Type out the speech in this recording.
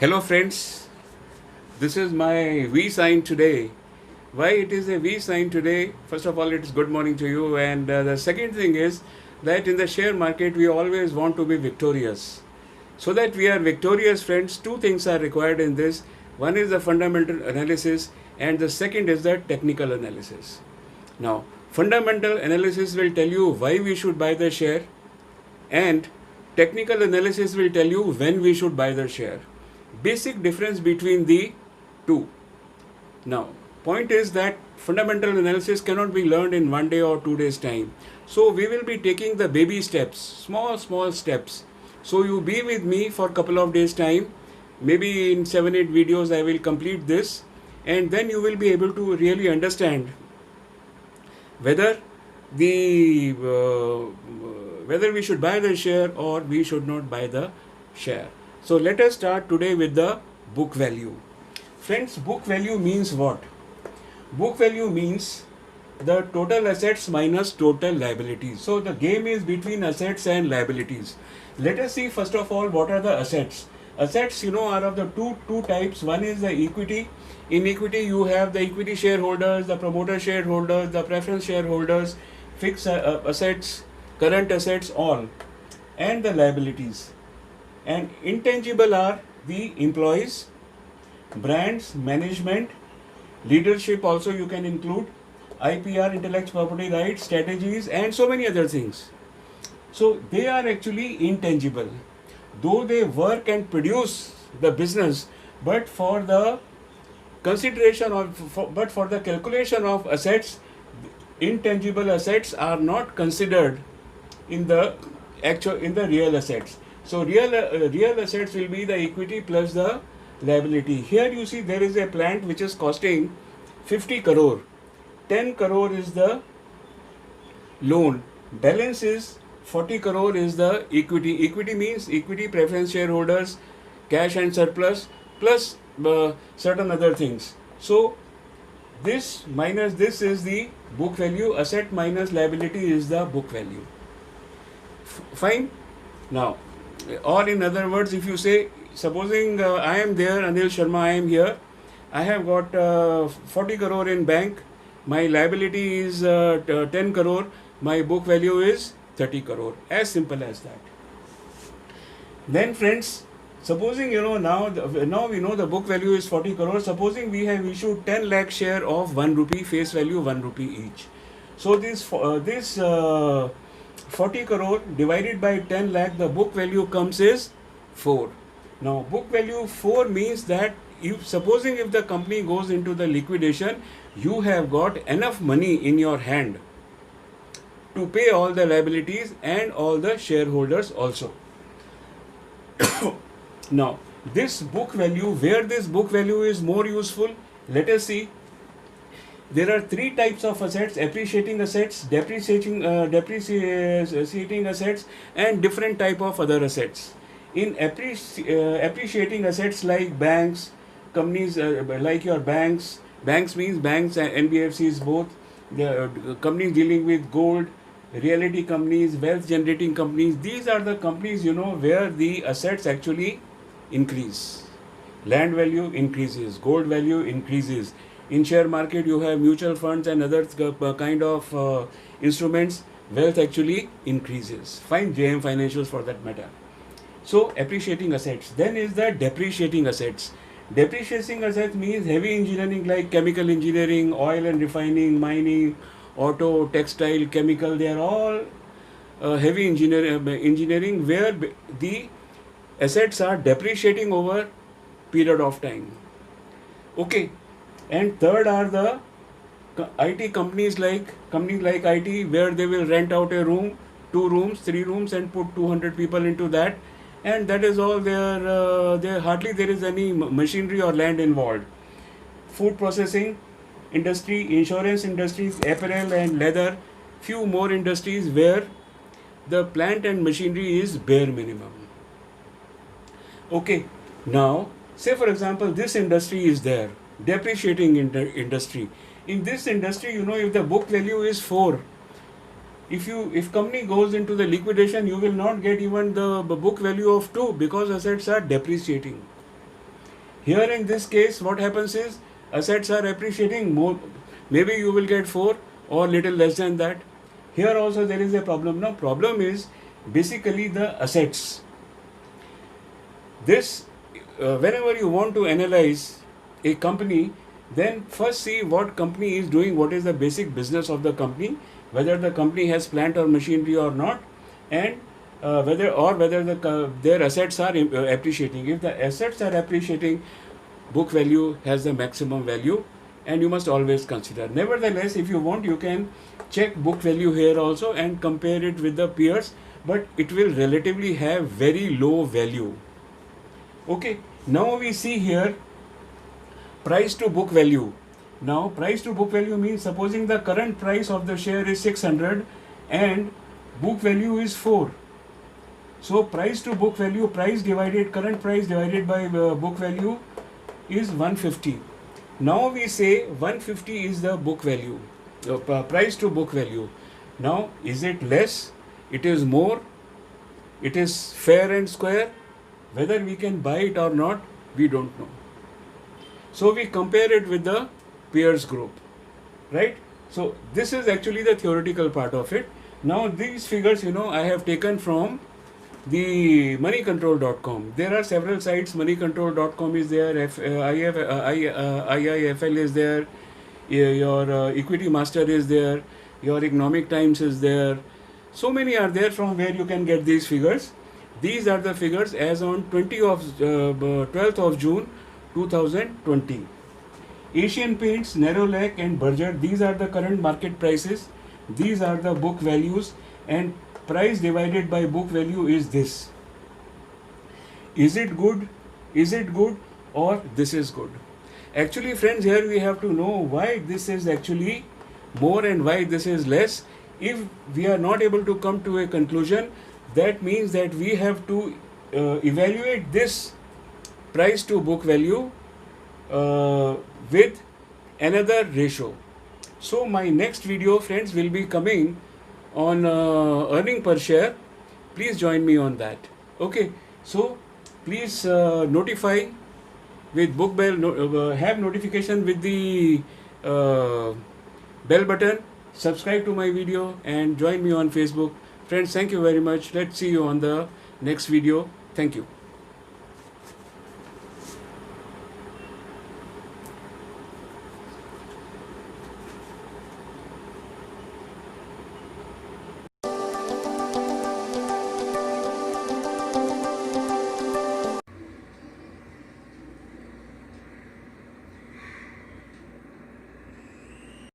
Hello friends, this is my V sign today. Why it is a V sign today? First of all, it's good morning to you, and the second thing is that in the share market we always want to be victorious. So that we are victorious, friends, two things are required in this. One is the fundamental analysis, and the second is the technical analysis. Now, fundamental analysis will tell you why we should buy the share, and technical analysis will tell you when we should buy the share. Basic difference between the two. Now, point is that fundamental analysis cannot be learned in 1 day or 2 days time. So we will be taking the baby steps, small steps. So you be with me for a couple of days time. Maybe in 7-8 videos I will complete this, and then you will be able to really understand whether the whether we should buy the share or we should not buy the share. So let us start today with the book value. Friends, book value means what? Book value means the total assets minus total liabilities. So the game is between assets and liabilities. Let us see first of all what are the assets. Assets, are of the two types. One is the equity. In equity, you have the equity shareholders, the promoter shareholders, the preference shareholders, fixed assets, current assets, all, and the liabilities. And intangible are the employees, brands, management, leadership also you can include, IPR, intellectual property rights, strategies, and so many other things. So they are actually intangible. Though they work and produce the business, but for the consideration but for the calculation of assets, intangible assets are not considered in the real assets. So real assets will be the equity plus the liability. Here you see there is a plant which is costing 50 crore. 10 crore is the loan. Balance is 40 crore is the equity. Equity means equity, preference shareholders, cash and surplus, plus certain other things. So this minus this is the book value. Asset minus liability is the book value. Fine. Now, or in other words, if you say, supposing I am there, Anil Sharma, I am here, I have got 40 crore in bank, my liability is 10 crore, my book value is 30 crore. As simple as that. Then friends, supposing now we know the book value is 40 crore. Supposing we have issued 10 lakh share of 1 rupee, face value 1 rupee each. So this 40 crore divided by 10 lakh, the book value comes is 4. Now book value 4 means that supposing if the company goes into the liquidation, you have got enough money in your hand to pay all the liabilities and all the shareholders also. Now this book value, where this book value is more useful, let us see. There are 3 types of assets: appreciating assets, depreciating assets, and different type of other assets. In appreciating assets like banks, companies like your banks means banks and NBFCs both, the companies dealing with gold, realty companies, wealth generating companies, these are the companies where the assets actually increase. Land value increases, gold value increases. In share market you have mutual funds and other kind of instruments, wealth actually increases. Find JM Financials for that matter. So appreciating assets. Then is the depreciating assets. Depreciating assets means heavy engineering like chemical engineering, oil and refining, mining, auto, textile, chemical. They are all heavy engineering where the assets are depreciating over period of time. Okay. And third are the IT companies like IT, where they will rent out a room, 2 rooms, 3 rooms, and put 200 people into that, and that is all. There hardly there is any machinery or land involved. Food processing industry, insurance industries, apparel and leather, few more industries where the plant and machinery is bare minimum. Okay, now say for example this industry is there, depreciating industry. In this industry, if the book value is 4, if company goes into the liquidation, you will not get even the book value of 2 because assets are depreciating. Here in this case, what happens is assets are appreciating more. Maybe you will get 4 or little less than that. Here also there is a problem. Now problem is basically the assets. This whenever you want to analyze a company, then first see what company is doing, what is the basic business of the company, whether the company has plant or machinery or not, and whether their assets are appreciating. If the assets are appreciating, book value has the maximum value, and you must always consider. Nevertheless, if you want, you can check book value here also and compare it with the peers, but it will relatively have very low value. Okay, now we see here price to book value. Now price to book value means supposing the current price of the share is 600 and book value is 4. So price to book value, price divided current price divided by book value is 150. Now we say 150 is the book value, price to book value. Now is it less? It is more? It is fair and square? Whether we can buy it or not, we don't know. So we compare it with the peers group, right? So this is actually the theoretical part of it. Now these figures, I have taken from the moneycontrol.com. There are several sites. Moneycontrol.com is there, IIFL is there, your Equity Master is there, your Economic Times is there. So many are there from where you can get these figures. These are the figures as on 12th of June 2020. Asian Paints, Nerolac and Berger, these are the current market prices. These are the book values, and price divided by book value is this. Is it good? Is it good or this is good? Actually, friends, here we have to know why this is actually more and why this is less. If we are not able to come to a conclusion, that means that we have to evaluate this price to book value with another ratio. So my next video, friends, will be coming on earning per share. Please join me on that. Okay, so please notify with book bell, have notification with the bell button, subscribe to my video and join me on Facebook. Friends, thank you very much. Let's see you on the next video. Thank you.